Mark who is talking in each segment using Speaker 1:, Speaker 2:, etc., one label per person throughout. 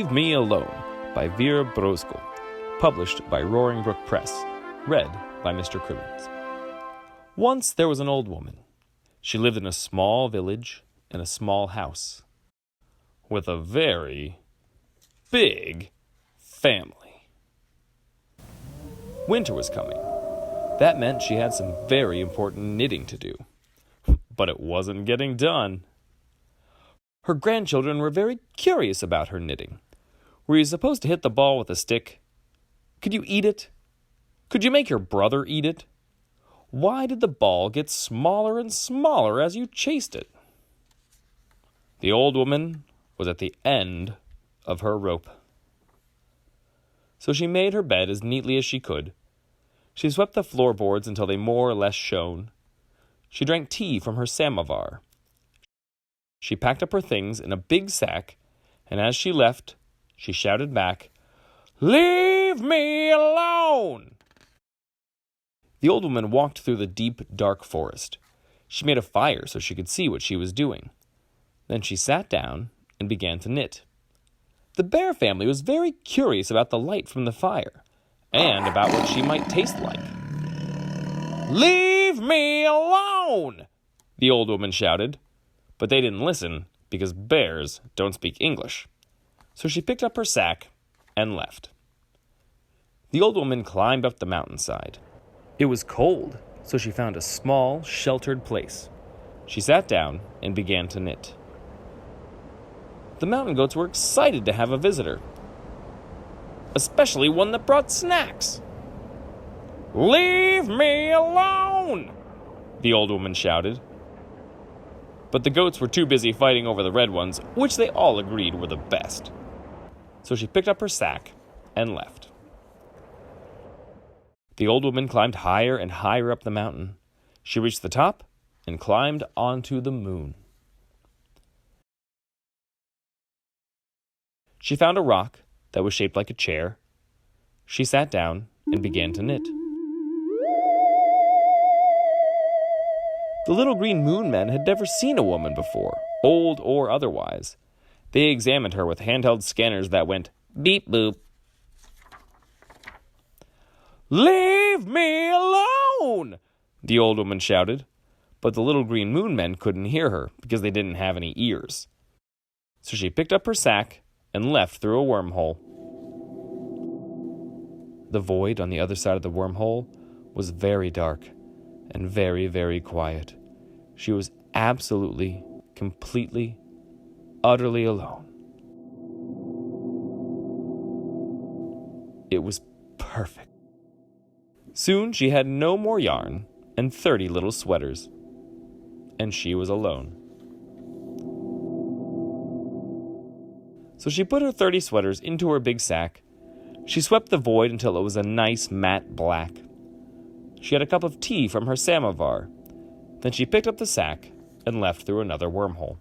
Speaker 1: Leave Me Alone by Vera Brosgul, published by Roaring Brook Press, read by Mr. Crimans. Once there was an old woman. She lived in a small village in a small house with a very big family. Winter was coming. That meant she had some very important knitting to do. But it wasn't getting done. Her grandchildren were very curious about her knitting. Were you supposed to hit the ball with a stick? Could you eat it? Could you make your brother eat it? Why did the ball get smaller and smaller as you chased it? The old woman was at the end of her rope. So she made her bed as neatly as she could. She swept the floorboards until they more or less shone. She drank tea from her samovar. She packed up her things in a big sack, and as she left, she shouted back, "Leave me alone!" The old woman walked through the deep, dark forest. She made a fire so she could see what she was doing. Then she sat down and began to knit. The bear family was very curious about the light from the fire, and about what she might taste like. "Leave me alone!" the old woman shouted. But they didn't listen, because bears don't speak English. So she picked up her sack and left. The old woman climbed up the mountainside. It was cold, so she found a small, sheltered place. She sat down and began to knit. The mountain goats were excited to have a visitor, especially one that brought snacks. "Leave me alone!" the old woman shouted. But the goats were too busy fighting over the red ones, which they all agreed were the best. So she picked up her sack and left. The old woman climbed higher and higher up the mountain. She reached the top and climbed onto the moon. She found a rock that was shaped like a chair. She sat down and began to knit. The little green moon men had never seen a woman before, old or otherwise. They examined her with handheld scanners that went beep boop. "Leave me alone!" the old woman shouted. But the little green moon men couldn't hear her because they didn't have any ears. So she picked up her sack and left through a wormhole. The void on the other side of the wormhole was very dark and very, very quiet. She was absolutely, completely, utterly alone. It was perfect. Soon she had no more yarn and 30 little sweaters, and she was alone. So she put her 30 sweaters into her big sack. She swept the void until it was a nice matte black. She had a cup of tea from her samovar. Then she picked up the sack and left through another wormhole.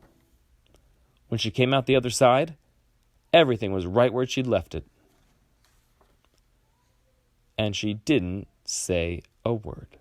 Speaker 1: When she came out the other side, everything was right where she'd left it. And she didn't say a word.